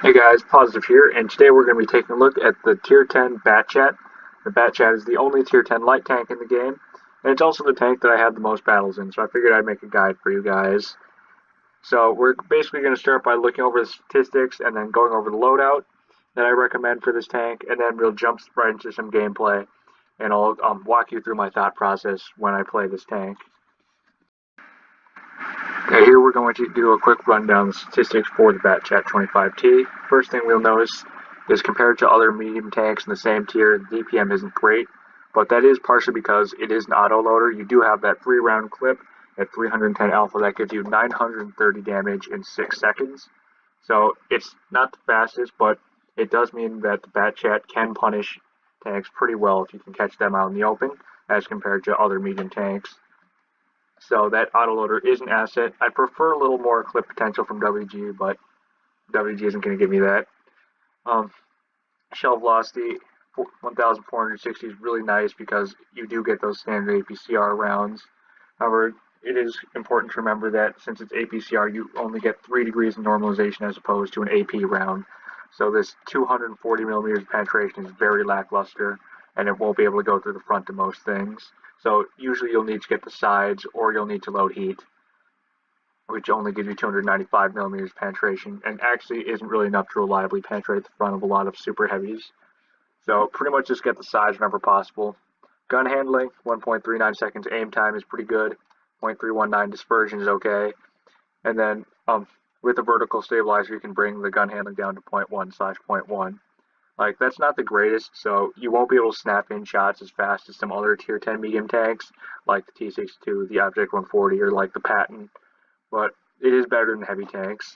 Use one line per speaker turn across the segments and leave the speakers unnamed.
Hey guys, Positive here, and today we're going to be taking a look at the Tier 10 Bat Chat. The Bat Chat is the only Tier 10 light tank in the game, and it's also the tank that I have the most battles in, so I figured I'd make a guide for you guys. So we're basically going to start by looking over the statistics and then going over the loadout that I recommend for this tank, and then we'll jump right into some gameplay, and I'll walk you through my thought process when I play this tank. Okay, here we're going to do a quick rundown of the statistics for the Bat Chat 25T. First thing we'll notice is compared to other medium tanks in the same tier, the DPM isn't great, but that is partially because it is an auto-loader. You do have that 3-round clip at 310 alpha that gives you 930 damage in 6 seconds. So it's not the fastest, but it does mean that the Bat Chat can punish tanks pretty well if you can catch them out in the open as compared to other medium tanks. So that autoloader is an asset. I prefer a little more clip potential from WG, but WG isn't going to give me that. Shell velocity 1460 is really nice because you do get those standard APCR rounds. However, it is important to remember that since it's APCR, you only get 3 degrees of normalization as opposed to an AP round. So this 240 millimeters penetration is very lackluster, and it won't be able to go through the front of most things. So usually you'll need to get the sides, or you'll need to load heat, which only gives you 295 millimeters penetration, and actually isn't really enough to reliably penetrate the front of a lot of super heavies. So pretty much just get the sides whenever possible. Gun handling, 1.39 seconds aim time is pretty good. 0.319 dispersion is okay. And then with a vertical stabilizer, you can bring the gun handling down to 0.1/0.1. Like, that's not the greatest, so you won't be able to snap in shots as fast as some other Tier 10 medium tanks, like the T-62, the Object 140, or like the Patton, but it is better than heavy tanks.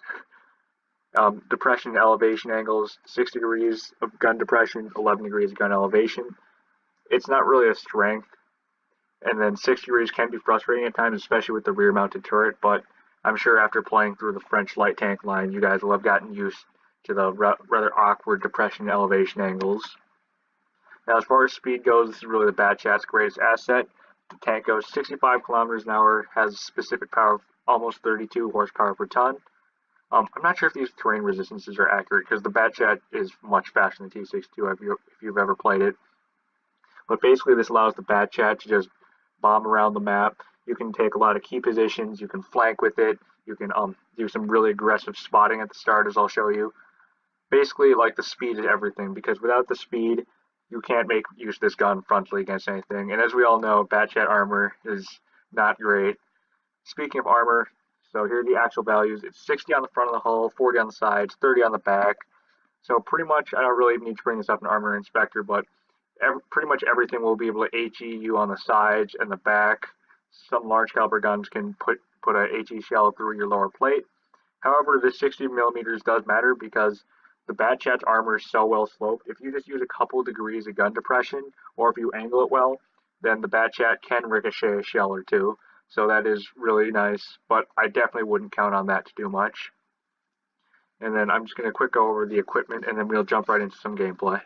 Depression and elevation angles, 6 degrees of gun depression, 11 degrees of gun elevation. It's not really a strength, and then 6 degrees can be frustrating at times, especially with the rear-mounted turret, but I'm sure after playing through the French light tank line, you guys will have gotten used to the rather awkward depression and elevation angles. Now, as far as speed goes, this is really the Bat Chat's greatest asset. The tank goes 65 kilometers an hour, has a specific power of almost 32 horsepower per ton. I'm not sure if these terrain resistances are accurate because the Bat Chat is much faster than the T-62 if you've ever played it. But basically, this allows the Bat Chat to just bomb around the map. You can take a lot of key positions. You can flank with it. You can do some really aggressive spotting at the start, as I'll show you. Basically, like, the speed is everything, because without the speed, you can't make use of this gun frontally against anything. And as we all know, Bat Chat armor is not great. Speaking of armor, so here are the actual values. It's 60 on the front of the hull, 40 on the sides, 30 on the back. So pretty much, I don't really need to bring this up in Armor Inspector, but pretty much everything will be able to HE you on the sides and the back. Some large caliber guns can put a HE shell through your lower plate. However, the 60 millimeters does matter because the Bat Chat's armor is so well sloped. If you just use a couple degrees of gun depression, or if you angle it well, then the Bat Chat can ricochet a shell or two. So that is really nice, but I definitely wouldn't count on that to do much. And then I'm just going to quick go over the equipment, and then we'll jump right into some gameplay.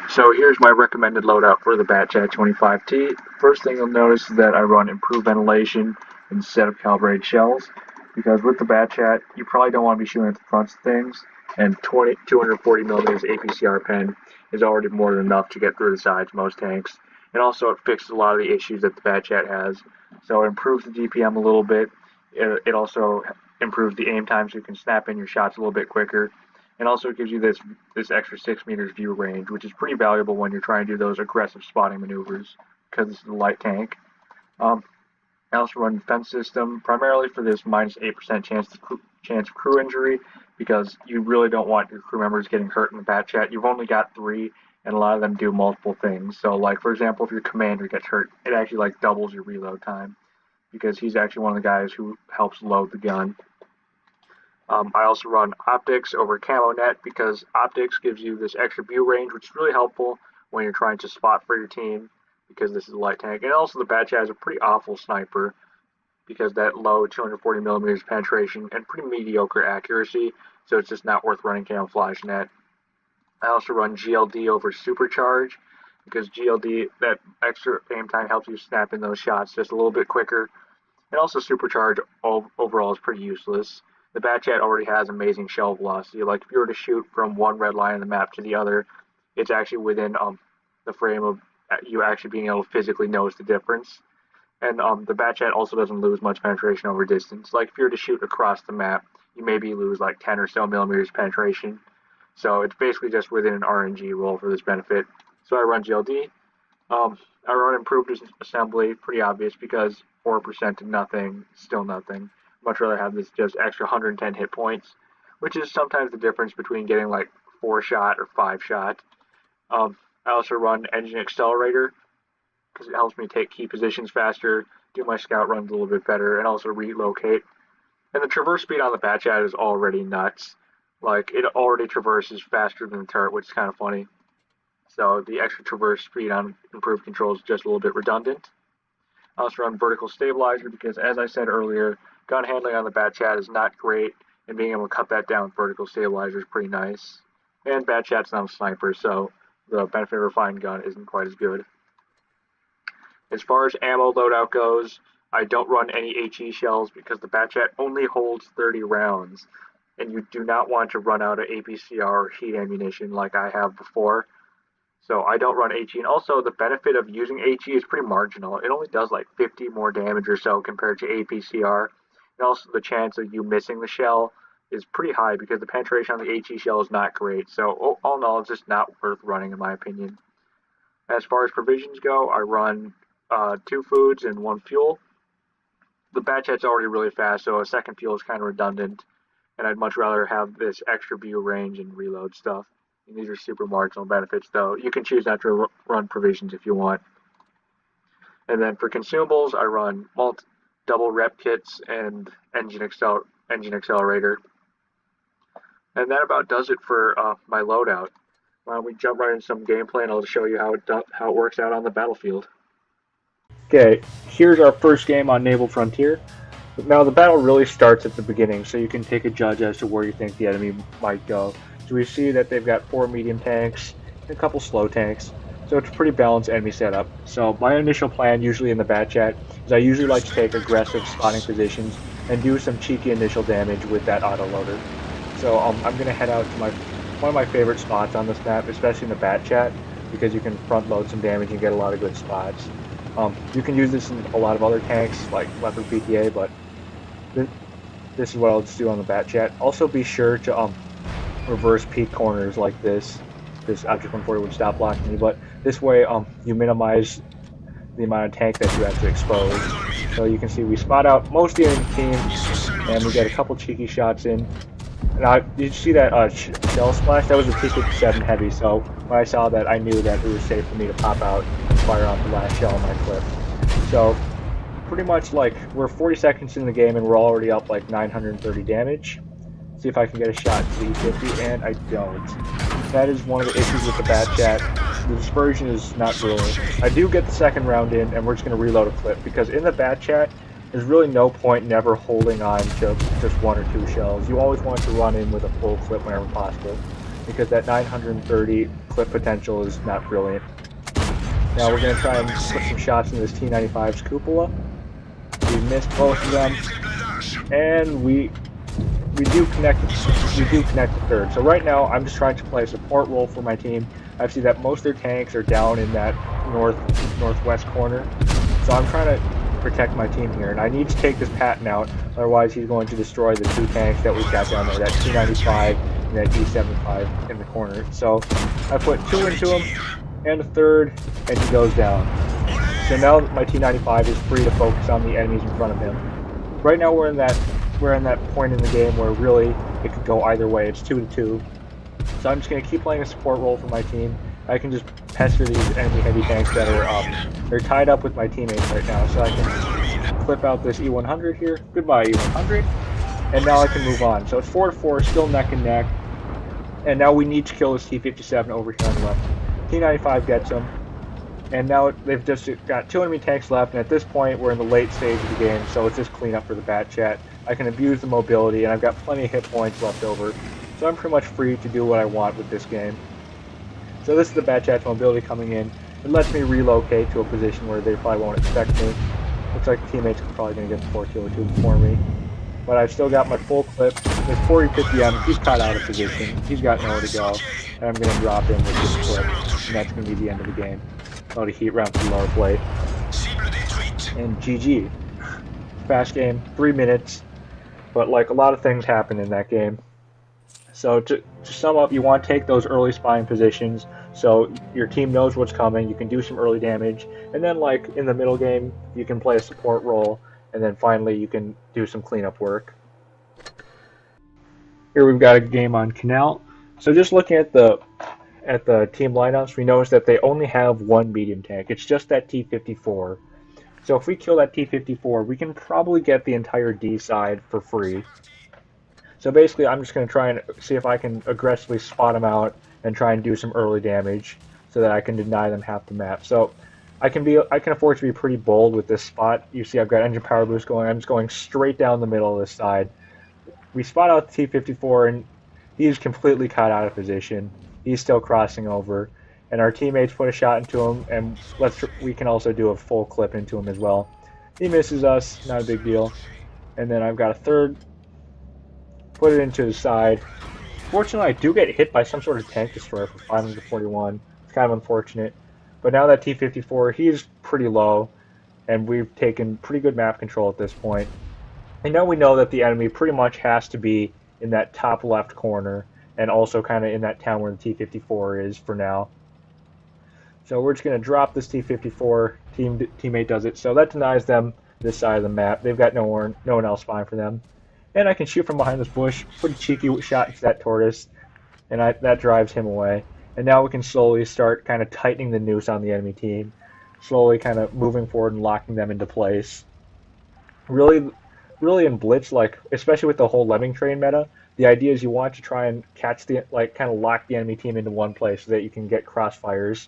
So here's my recommended loadout for the Bat Chat 25T. First thing you'll notice is that I run improved ventilation instead of calibrated shells, because with the Bat Chat, you probably don't want to be shooting at the fronts of things, and 240 millimeters APCR pen is already more than enough to get through the sides of most tanks. And also it fixes a lot of the issues that the Bat Chat has. So it improves the DPM a little bit. It also improves the aim time so you can snap in your shots a little bit quicker. And also it gives you this extra 6 meters view range, which is pretty valuable when you're trying to do those aggressive spotting maneuvers, because this is a light tank. I also run defense system primarily for this minus 8% chance of crew injury, because you really don't want your crew members getting hurt in the Bat Chat. You've only got 3, and a lot of them do multiple things. So, like, for example, if your commander gets hurt, it actually like doubles your reload time, because he's actually one of the guys who helps load the gun. I also run optics over camo net, because optics gives you this extra view range, which is really helpful when you're trying to spot for your team, because this is a light tank. And also the Bat Chat is a pretty awful sniper, because that low 240 millimeters penetration and pretty mediocre accuracy, so it's just not worth running camouflage net. I also run GLD over supercharge, because GLD, that extra aim time, helps you snap in those shots just a little bit quicker. And also supercharge overall is pretty useless. the Bat Chat already has amazing shell velocity. Like if you were to shoot from one red line on the map to the other, it's actually within the frame of you actually being able to physically notice the difference. And the Bat Chat also doesn't lose much penetration over distance. Like if you were to shoot across the map, you maybe lose like 10 or so millimeters penetration. So it's basically just within an RNG rule for this benefit. So I run GLD. I run improved assembly, pretty obvious because 4% to nothing, still nothing. Much rather have this just extra 110 hit points, which is sometimes the difference between getting like 4-shot or 5-shot. I also run engine accelerator because it helps me take key positions faster, do my scout runs a little bit better, and also relocate. And the traverse speed on the Bat Chat is already nuts. Like, it already traverses faster than the turret, which is kind of funny. So the extra traverse speed on improved controls is just a little bit redundant. I also run vertical stabilizer because, as I said earlier, gun handling on the Bat Chat is not great, and being able to cut that down with vertical stabilizer is pretty nice. And Bat Chat's not a sniper, so the benefit of a refined gun isn't quite as good. As far as ammo loadout goes, I don't run any HE shells because the Bat Chat only holds 30 rounds, and you do not want to run out of APCR or heat ammunition like I have before. So I don't run HE, and also the benefit of using HE is pretty marginal. It only does like 50 more damage or so compared to APCR, and also the chance of you missing the shell is pretty high because the penetration on the HE shell is not great. So all in all, it's just not worth running in my opinion. As far as provisions go, I run 2 foods and 1 fuel. The Bat Chat's already really fast, so a second fuel is kind of redundant, and I'd much rather have this extra view range and reload stuff. And these are super marginal benefits, though. You can choose not to run provisions if you want. And then for consumables, I run double rep kits and engine accelerator. And that about does it for my loadout. We jump right into some gameplay, and I'll show you how it works out on the battlefield. Okay, here's our first game on Naval Frontier. Now the battle really starts at the beginning, so you can take a judge as to where you think the enemy might go. So we see that they've got 4 medium tanks and a couple slow tanks, so it's a pretty balanced enemy setup. So my initial plan, usually in the Bat Chat, is I usually like to take aggressive spotting positions and do some cheeky initial damage with that autoloader. So I'm going to head out to one of my favorite spots on this map, especially in the Bat Chat, because you can front load some damage and get a lot of good spots. You can use this in a lot of other tanks like Leopard PTA, but this is what I'll just do on the Bat Chat. Also be sure to reverse peak corners like this. This Object 140 would stop blocking me, but this way you minimize the amount of tank that you have to expose. So you can see we spot out most of the enemy team, and we get a couple cheeky shots in. Now, did you see that shell splash? That was a T-57 heavy, so when I saw that, I knew that it was safe for me to pop out and fire off the last shell in my clip. So, pretty much like, we're 40 seconds in the game and we're already up like 930 damage. See if I can get a shot to the E50, and I don't. That is one of the issues with the Bat Chat. The dispersion is not brilliant. I do get the second round in, and we're just going to reload a clip, because in the Bat Chat, there's really no point never holding on to just 1 or 2 shells. You always want to run in with a full clip whenever possible, because that 930 clip potential is not brilliant. Now we're going to try and put some shots in this T-95's cupola. We missed both of them, and we do connect the third. So right now I'm just trying to play a support role for my team. I see that most of their tanks are down in that northwest corner, so I'm trying to protect my team here, and I need to take this Patton out, otherwise he's going to destroy the 2 tanks that we've got down there, that T-95 and that E-75 in the corner. So I put 2 into him and a third, and he goes down. So now my T-95 is free to focus on the enemies in front of him. Right now we're in that point in the game where really it could go either way. It's 2-2. So I'm just going to keep playing a support role for my team. I can just pester these enemy heavy tanks that are they're tied up with my teammates right now, so I can clip out this E100 here. Goodbye, E100. And now I can move on. So it's 4-4, still neck and neck. And now we need to kill this T-57 over here on the left. T-95 gets him. And now they've just got 2 enemy tanks left, and at this point we're in the late stage of the game, so it's just cleanup for the Bat Chat. I can abuse the mobility, and I've got plenty of hit points left over, so I'm pretty much free to do what I want with this game. So this is the Bat Chat's mobility coming in. It lets me relocate to a position where they probably won't expect me. Looks like the teammates are probably going to get the 4 kill or 2 before me. But I've still got my full clip, With 40-50 M, he's caught out of position. He's got nowhere to go. And I'm going to drop in with this clip. And that's going to be the end of the game. Load a heat round to the lower plate. And GG. Fast game, 3 minutes. But like a lot of things happen in that game. So to sum up, you want to take those early spying positions so your team knows what's coming, you can do some early damage, and then like in the middle game, you can play a support role, and then finally you can do some cleanup work. Here we've got a game on Canal. So just looking at the team lineups, we notice that they only have one medium tank. It's just that T-54. So if we kill that T-54, we can probably get the entire D side for free. So basically, I'm just going to try and see if I can aggressively spot them out and try and do some early damage so that I can deny them half the map. So I can afford to be pretty bold with this spot. You see I've got engine power boost going. I'm just going straight down the middle of this side. We spot out the T-54 and he's completely caught out of position. He's still crossing over. And our teammates put a shot into him, and we can also do a full clip into him as well. He misses us, not a big deal. And then I've got a third. Put it into the side. Fortunately, I do get hit by some sort of tank destroyer for 541. It's kind of unfortunate. But now that T-54, he's pretty low, and we've taken pretty good map control at this point. And now we know that the enemy pretty much has to be in that top left corner, and also kind of in that town where the T-54 is for now. So we're just going to drop this T-54. Teammate does it. So that denies them this side of the map. They've got no one else spying for them. And I can shoot from behind this bush, pretty cheeky shot into that tortoise, and that drives him away. And now we can slowly start kind of tightening the noose on the enemy team, slowly kind of moving forward and locking them into place. Really in Blitz, like especially with the whole lemming train meta, the idea is you want to try and catch kind of lock the enemy team into one place so that you can get crossfires.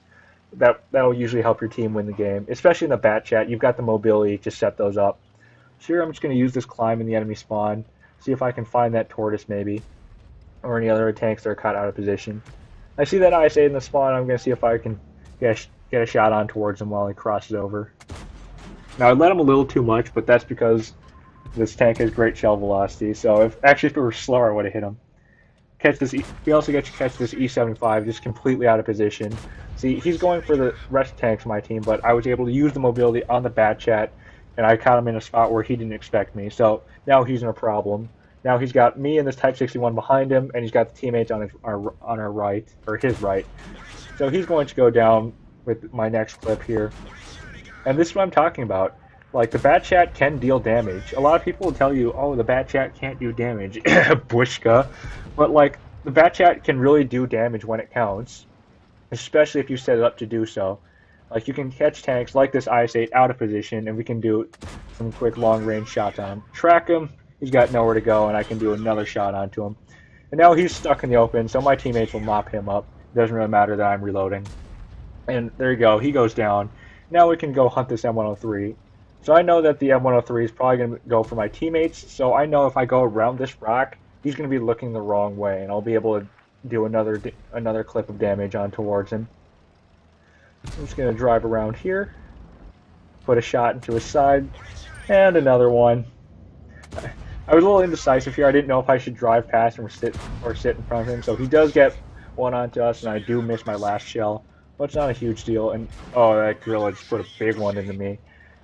That will usually help your team win the game, especially in the bat chat. You've got the mobility to set those up. So here I'm just going to use this climb in the enemy spawn. See if I can find that tortoise maybe, or any other tanks that are caught out of position. I see that IS-8 in the spawn. I'm going to see if I can get a shot on towards him while he crosses over. Now I let him a little too much, but that's because this tank has great shell velocity. So if it were slower, I would have hit him. We also get to catch this E-75 just completely out of position. See, he's going for the rest of the tanks of my team, but I was able to use the mobility on the bat chat, and I caught him in a spot where he didn't expect me. So now he's in a problem. Now he's got me and this Type 61 behind him, and he's got the teammates on our right, or his right. So he's going to go down with my next clip here. And this is what I'm talking about. Like, the bat chat can deal damage. A lot of people will tell you, oh, the bat chat can't do damage. Bushka. But, like, the bat chat can really do damage when it counts. Especially if you set it up to do so. Like, you can catch tanks like this IS-8 out of position, and we can do some quick long-range shots on him. Track him, he's got nowhere to go, and I can do another shot onto him. And now he's stuck in the open, so my teammates will mop him up. It doesn't really matter that I'm reloading. And there you go, he goes down. Now we can go hunt this M103. So I know that the M103 is probably going to go for my teammates, so I know if I go around this rock, he's going to be looking the wrong way, and I'll be able to do another clip of damage on towards him. I'm just going to drive around here, put a shot into his side, and another one. I was a little indecisive here. I didn't know if I should drive past him or sit in front of him, so he does get one onto us, and I do miss my last shell, but it's not a huge deal. And oh, that gorilla just put a big one into me.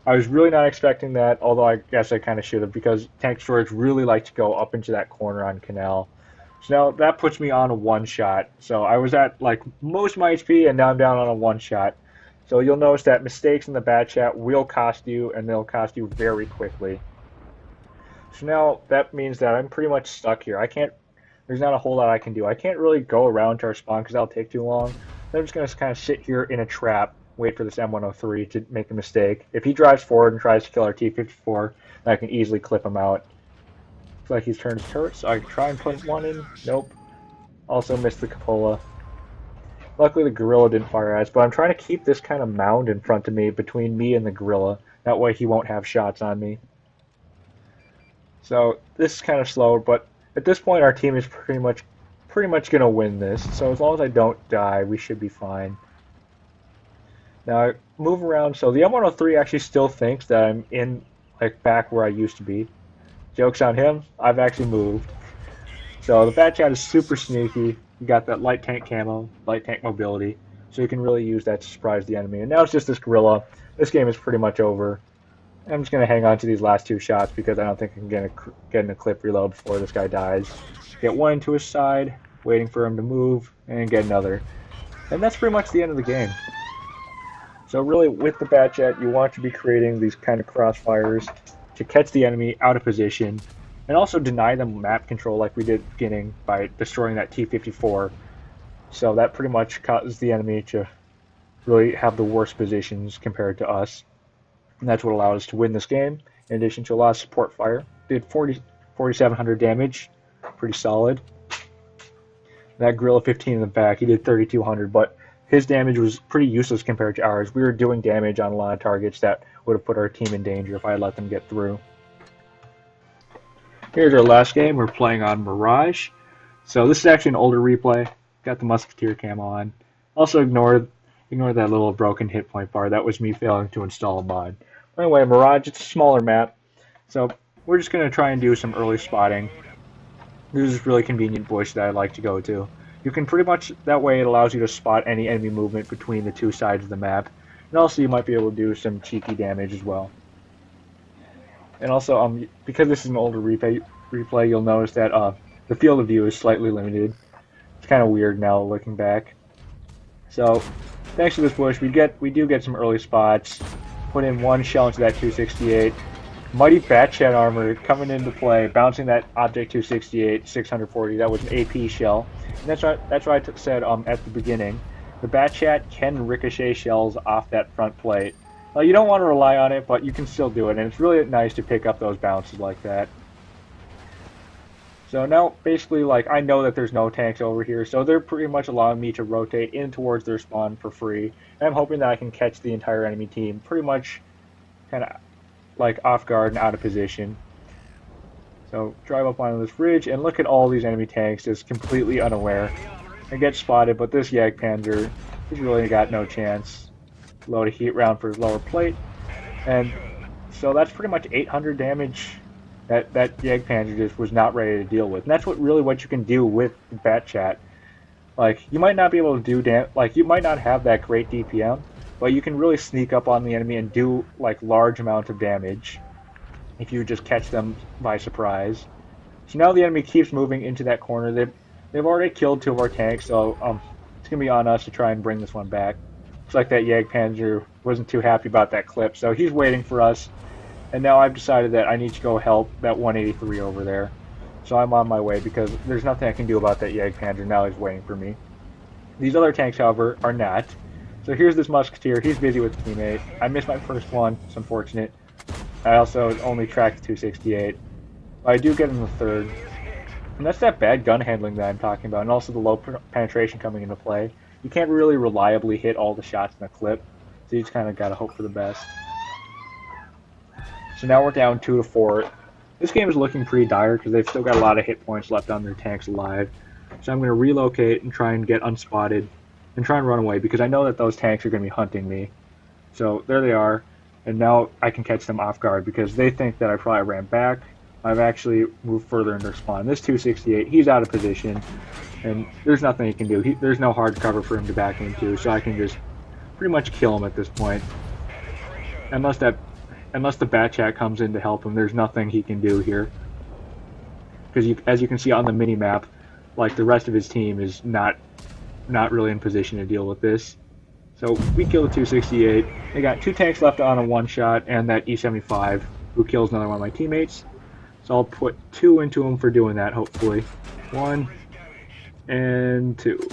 I was really not expecting that, although I guess I kind of should have, because tank destroyers really like to go up into that corner on Canal. So now that puts me on a one-shot. So I was at like most of my HP, and now I'm down on a one-shot. So you'll notice that mistakes in the bat chat will cost you, and they'll cost you very quickly. So now that means that I'm pretty much stuck here. There's not a whole lot I can do. I can't really go around to our spawn because that'll take too long. So I'm just going to kind of sit here in a trap, wait for this M103 to make a mistake. If he drives forward and tries to kill our T-54, then I can easily clip him out. Looks like he's turned his turret, so I can try and put one in. Nope. Also missed the cupola. Luckily the gorilla didn't fire at us, but I'm trying to keep this kind of mound in front of me, between me and the gorilla. That way he won't have shots on me. So this is kind of slow, but at this point our team is pretty much going to win this. So as long as I don't die, we should be fine. Now I move around, so the M103 actually still thinks that I'm in, like, back where I used to be. Joke's on him, I've actually moved. So the Bat Chat is super sneaky. You got that light tank camo, light tank mobility, so you can really use that to surprise the enemy. And now it's just this gorilla. This game is pretty much over. I'm just going to hang on to these last two shots because I don't think I can get in a clip reload before this guy dies. Get one into his side, waiting for him to move, and get another. And that's pretty much the end of the game. So really, with the Bat Chat, you want to be creating these kind of crossfires to catch the enemy out of position, and also deny them map control like we did at the beginning by destroying that T-54. So that pretty much causes the enemy to really have the worst positions compared to us. And that's what allowed us to win this game, in addition to a lot of support fire. Did 4,700 damage, pretty solid. That Gorilla 15 in the back, he did 3,200, but his damage was pretty useless compared to ours. We were doing damage on a lot of targets that would have put our team in danger if I had let them get through. Here's our last game. We're playing on Mirage. So this is actually an older replay. Got the Musketeer camo on. Also ignore that little broken hit point bar. That was me failing to install a mod. Anyway, Mirage, it's a smaller map, so we're just going to try and do some early spotting. This is a really convenient bush that I like to go to. You can pretty much, that way it allows you to spot any enemy movement between the two sides of the map. And also you might be able to do some cheeky damage as well. And also, because this is an older replay, you'll notice that the field of view is slightly limited. It's kind of weird now looking back. So, thanks to this bush, we do get some early spots. Put in one shell into that 268. Mighty Bat Chat armor coming into play, bouncing that Object 268 640. That was an AP shell. And that's what I said at the beginning. The Bat Chat can ricochet shells off that front plate. You don't want to rely on it, but you can still do it, and it's really nice to pick up those bounces like that. So now, basically, I know that there's no tanks over here, so they're pretty much allowing me to rotate in towards their spawn for free. And I'm hoping that I can catch the entire enemy team pretty much kind of off guard and out of position. So drive up onto this ridge and look at all these enemy tanks just completely unaware. I get spotted, but this Jagdpanzer has really got no chance. Load a heat round for his lower plate, and so that's pretty much 800 damage that Jagdpanzer just was not ready to deal with. And that's what you can do with Bat Chat. You might not be able to do you might not have that great DPM, but you can really sneak up on the enemy and do large amounts of damage if you just catch them by surprise. So now the enemy keeps moving into that corner. They've already killed two of our tanks, so it's gonna be on us to try and bring this one back. Looks like that Jagdpanzer wasn't too happy about that clip, so he's waiting for us. And now I've decided that I need to go help that 183 over there. So I'm on my way because there's nothing I can do about that Jagdpanzer. Now he's waiting for me. These other tanks, however, are not. So here's this Musketeer. He's busy with a teammate. I missed my first one. It's unfortunate. I also only tracked the 268. But I do get him the third. And that's that bad gun handling that I'm talking about, and also the low penetration coming into play. You can't really reliably hit all the shots in a clip, so you just kind of got to hope for the best. So now we're down 2-4. This game is looking pretty dire because they've still got a lot of hit points left on their tanks alive. So I'm going to relocate and try and get unspotted and try and run away because I know that those tanks are going to be hunting me. So there they are, and now I can catch them off guard because they think that I probably ran back. I've actually moved further in their spawn. This 268, he's out of position, and there's nothing he can do. There's no hard cover for him to back into, so I can just pretty much kill him at this point. Unless the Bat Chat comes in to help him, there's nothing he can do here. Because as you can see on the mini-map, the rest of his team is not really in position to deal with this. So we kill the 268. They got two tanks left on a one-shot, and that E75, who kills another one of my teammates. So I'll put 2 into him for doing that, hopefully. 1 and 2.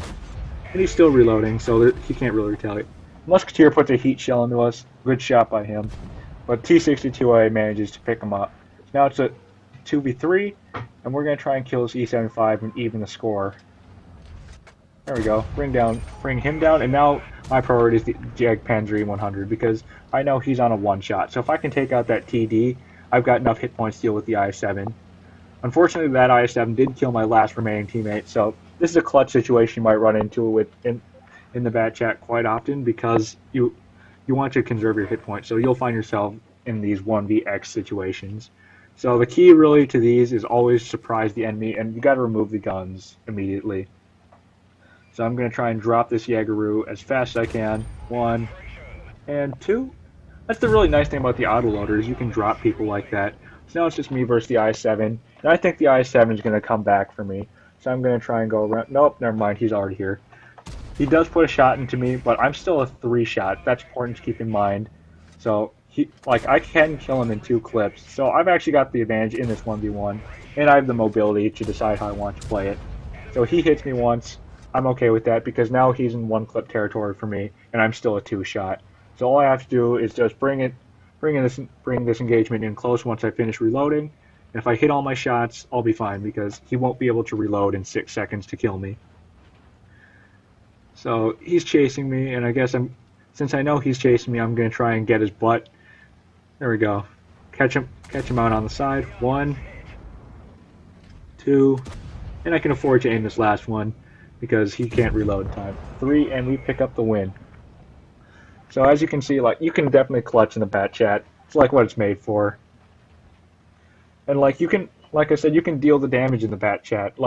And he's still reloading, so he can't really retaliate. Musketeer puts a heat shell into us. Good shot by him. But T-62A manages to pick him up. Now it's a 2v3, and we're going to try and kill this E75 and even the score. There we go. Bring him down, and now my priority is the Jagdpanzer E100 because I know he's on a one-shot. So if I can take out that TD, I've got enough hit points to deal with the IS-7. Unfortunately, that IS-7 did kill my last remaining teammate, so this is a clutch situation you might run into in the Bat Chat quite often because you want to conserve your hit points, so you'll find yourself in these 1vx situations. So the key really to these is always surprise the enemy, and you got to remove the guns immediately. So I'm going to try and drop this Jaegeru as fast as I can. 1 and 2. That's the really nice thing about the autoloader is you can drop people like that. So now it's just me versus the I-7, and I think the I-7 is going to come back for me. So I'm going to try and go around. Nope, never mind, he's already here. He does put a shot into me, but I'm still a 3-shot. That's important to keep in mind. So I can kill him in 2 clips. So I've actually got the advantage in this 1v1, and I have the mobility to decide how I want to play it. So he hits me once. I'm okay with that because now he's in 1-clip territory for me, and I'm still a 2-shot. So all I have to do is just bring this engagement in close once I finish reloading. And if I hit all my shots, I'll be fine because he won't be able to reload in 6 seconds to kill me. So he's chasing me, and I guess since I know he's chasing me, I'm going to try and get his butt. There we go. Catch him out on the side. 1, 2, and I can afford to aim this last one because he can't reload in time. 3, and we pick up the win. So as you can see, you can definitely clutch in the Bat Chat. It's like what it's made for. And like I said, you can deal the damage in the Bat Chat.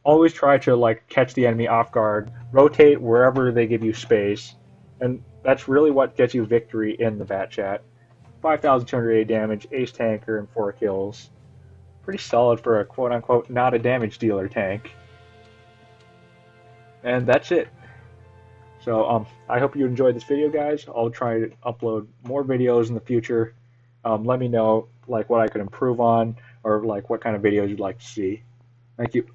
Always try to catch the enemy off guard, rotate wherever they give you space, and that's really what gets you victory in the Bat Chat. 5,208 damage, ace tanker, and 4 kills. Pretty solid for a quote-unquote not a damage dealer tank. And that's it. So I hope you enjoyed this video, guys. I'll try to upload more videos in the future. Let me know what I could improve on or what kind of videos you'd like to see. Thank you.